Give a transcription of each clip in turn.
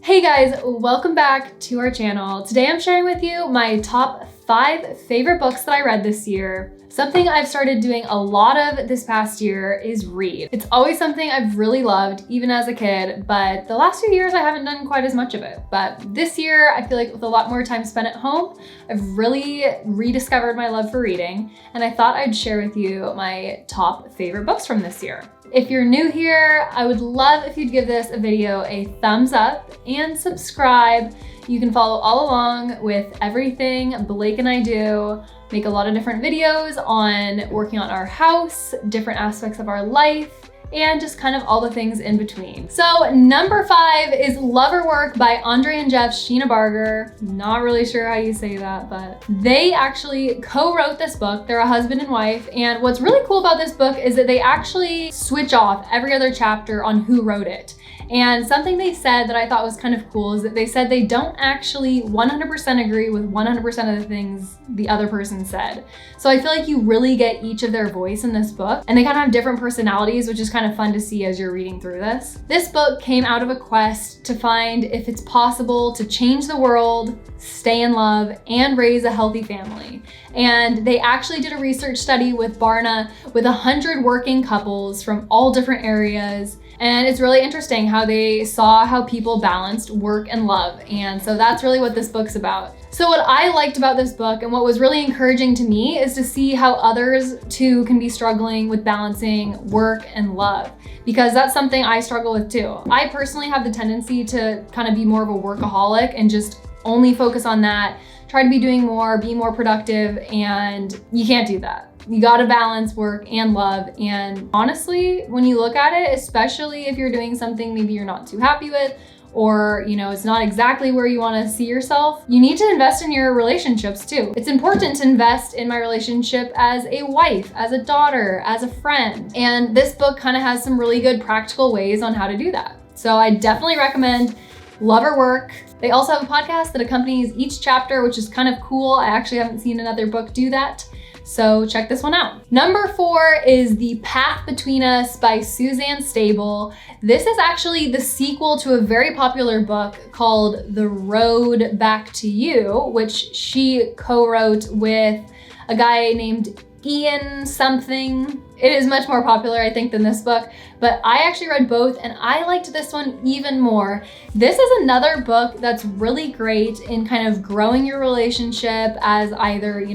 Hey guys, welcome back to our channel. Today I'm sharing with you my top 5 favorite books that I read this year. Something I've started doing a lot of this past year is read. It's always something I've really loved, even as a kid, but the last few years I haven't done quite as much of it. But this year, I feel like with a lot more time spent at home, I've really rediscovered my love for reading, and I thought I'd share with you my top favorite books from this year. If you're new here, I would love if you'd give this a video a thumbs up and subscribe. You can follow all along with everything Blake and I do. Make a lot of different videos on working on our house, different aspects of our life, and just kind of all the things in between. So number 5 is Lover Work by Andre and Jeff Schienebarger. Not really sure how you say that, but they actually co-wrote this book. They're a husband and wife, and what's really cool about this book is that they actually switch off every other chapter on who wrote it. And something they said that I thought was kind of cool is that they said they don't actually 100% agree with 100% of the things the other person said. So I feel like you really get each of their voice in this book, and they kind of have different personalities, which is kind of fun to see as you're reading through this. This book came out of a quest to find if it's possible to change the world, stay in love, and raise a healthy family. And they actually did a research study with Barna with 100 working couples from all different areas. And it's really interesting how they saw how people balanced work and love. And so that's really what this book's about. So what I liked about this book and what was really encouraging to me is to see how others too can be struggling with balancing work and love, because that's something I struggle with too. I personally have the tendency to kind of be more of a workaholic and just only focus on that, try to be doing more, be more productive, and you can't do that. You gotta balance work and love. And honestly, when you look at it, especially if you're doing something maybe you're not too happy with, or it's not exactly where you wanna see yourself, you need to invest in your relationships too. It's important to invest in my relationship as a wife, as a daughter, as a friend. And this book kind of has some really good practical ways on how to do that. So I definitely recommend Lover Work. They also have a podcast that accompanies each chapter, which is kind of cool. I actually haven't seen another book do that. So check this one out. Number 4 is The Path Between Us by Suzanne Stable. This is actually the sequel to a very popular book called The Road Back to You, which she co-wrote with a guy named Ian something. It is much more popular, I think, than this book, but I actually read both and I liked this one even more. This is another book that's really great in kind of growing your relationship as either,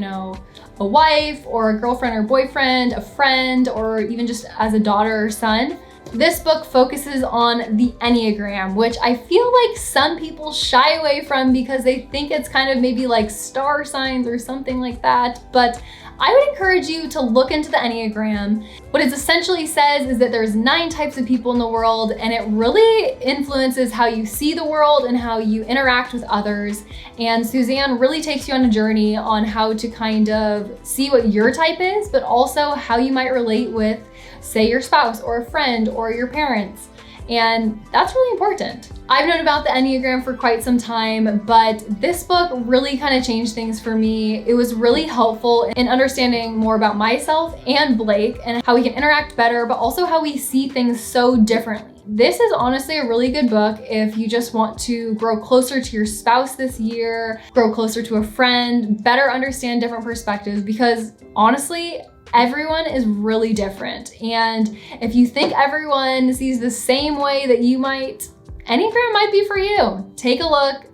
a wife or a girlfriend or boyfriend, a friend, or even just as a daughter or son. This book focuses on the Enneagram, which I feel like some people shy away from because they think it's kind of maybe like star signs or something like that. But I would encourage you to look into the Enneagram. What it essentially says is that there's 9 types of people in the world, and it really influences how you see the world and how you interact with others. And Suzanne really takes you on a journey on how to kind of see what your type is, but also how you might relate with, say, your spouse or a friend or your parents. And that's really important. I've known about the Enneagram for quite some time, but this book really kind of changed things for me. It was really helpful in understanding more about myself and Blake and how we can interact better, but also how we see things so differently. This is honestly a really good book if you just want to grow closer to your spouse this year, grow closer to a friend, better understand different perspectives, because honestly, everyone is really different. And if you think everyone sees the same way that you might, Enneagram might be for you. Take a look,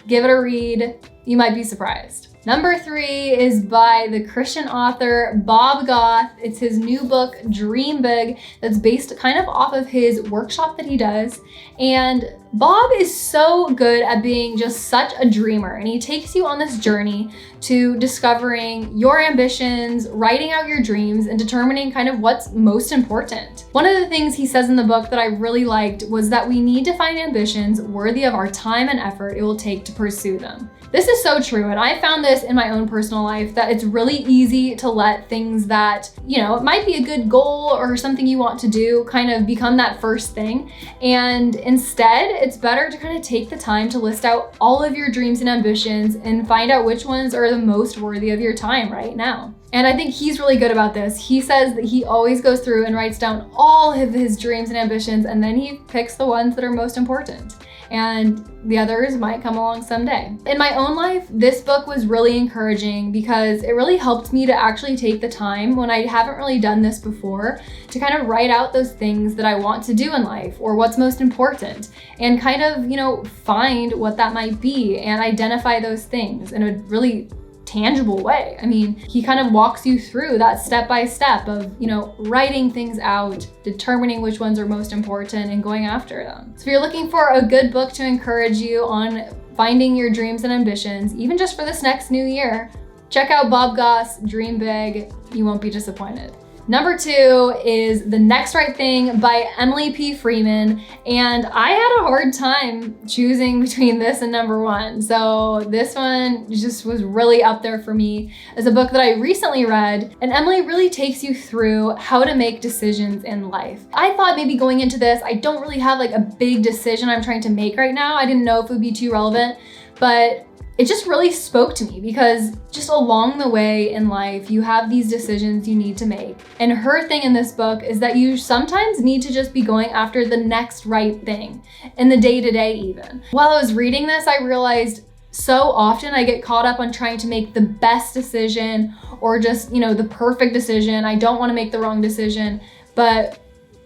give it a read. You might be surprised. Number 3 is by the Christian author Bob Goff. It's his new book, Dream Big, that's based kind of off of his workshop that he does. And Bob is so good at being just such a dreamer, and he takes you on this journey to discovering your ambitions, writing out your dreams, and determining kind of what's most important. One of the things he says in the book that I really liked was that we need to find ambitions worthy of our time and effort it will take to pursue them. This is so true, and I found this in my own personal life, that it's really easy to let things that, it might be a good goal or something you want to do kind of become that first thing. And instead, it's better to kind of take the time to list out all of your dreams and ambitions and find out which ones are the most worthy of your time right now. And I think he's really good about this. He says that he always goes through and writes down all of his dreams and ambitions, and then he picks the ones that are most important. And the others might come along someday. In my own life, this book was really encouraging because it really helped me to actually take the time when I haven't really done this before to kind of write out those things that I want to do in life or what's most important and kind of, find what that might be and identify those things in a really tangible way. I mean, he kind of walks you through that step by step of, writing things out, determining which ones are most important and going after them. So if you're looking for a good book to encourage you on finding your dreams and ambitions, even just for this next new year, check out Bob Goss' Dream Big. You won't be disappointed. Number 2 is The Next Right Thing by Emily P. Freeman. And I had a hard time choosing between this and number 1. So this one just was really up there for me as a book that I recently read. And Emily really takes you through how to make decisions in life. I thought maybe going into this, I don't really have like a big decision I'm trying to make right now. I didn't know if it would be too relevant, but it just really spoke to me because just along the way in life, you have these decisions you need to make. And her thing in this book is that you sometimes need to just be going after the next right thing in the day-to-day even. While I was reading this, I realized so often I get caught up on trying to make the best decision or just, the perfect decision. I don't want to make the wrong decision, but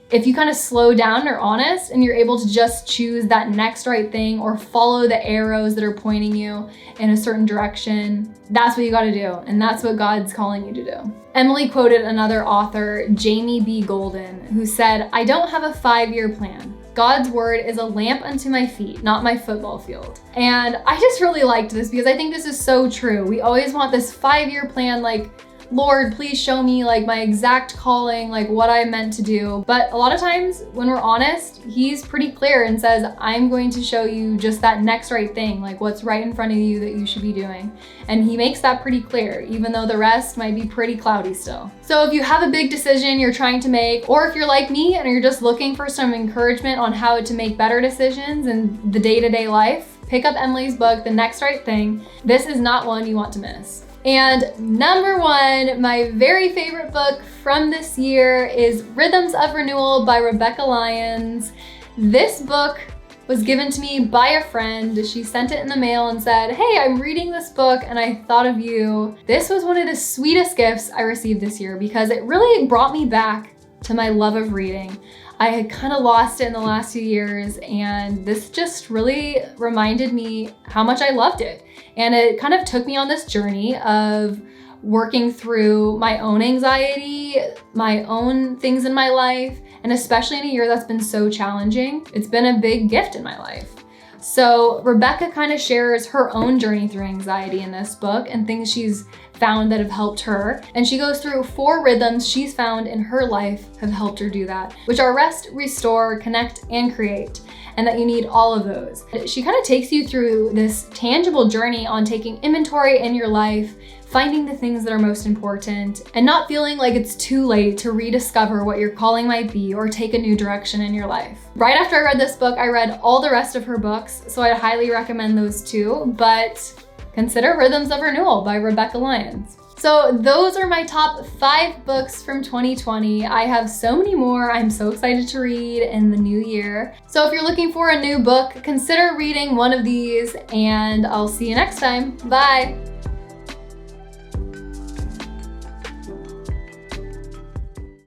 if you kind of slow down and are honest and you're able to just choose that next right thing or follow the arrows that are pointing you in a certain direction, that's what you got to do. And that's what God's calling you to do. Emily quoted another author, Jamie B. Golden, who said, "I don't have a 5-year plan. God's word is a lamp unto my feet, not my football field." And I just really liked this because I think this is so true. We always want this 5-year plan, like, Lord, please show me like my exact calling, like what I'm meant to do. But a lot of times when we're honest, he's pretty clear and says, I'm going to show you just that next right thing, like what's right in front of you that you should be doing. And he makes that pretty clear, even though the rest might be pretty cloudy still. So if you have a big decision you're trying to make, or if you're like me and you're just looking for some encouragement on how to make better decisions in the day-to-day life, pick up Emily's book, The Next Right Thing. This is not one you want to miss. And number 1, my very favorite book from this year is Rhythms of Renewal by Rebecca Lyons. This book was given to me by a friend. She sent it in the mail and said, "Hey, I'm reading this book and I thought of you." This was one of the sweetest gifts I received this year because it really brought me back to my love of reading. I had kind of lost it in the last few years, and this just really reminded me how much I loved it. And it kind of took me on this journey of working through my own anxiety, my own things in my life, and especially in a year that's been so challenging, it's been a big gift in my life. So Rebecca kind of shares her own journey through anxiety in this book and things she's found that have helped her. And she goes through 4 rhythms she's found in her life have helped her do that, which are rest, restore, connect, and create. And that you need all of those. She kind of takes you through this tangible journey on taking inventory in your life, finding the things that are most important, and not feeling like it's too late to rediscover what your calling might be or take a new direction in your life. Right after I read this book, I read all the rest of her books, so I'd highly recommend those too, but consider Rhythms of Renewal by Rebecca Lyons. So those are my top 5 books from 2020. I have so many more I'm so excited to read in the new year. So if you're looking for a new book, consider reading one of these, and I'll see you next time. Bye.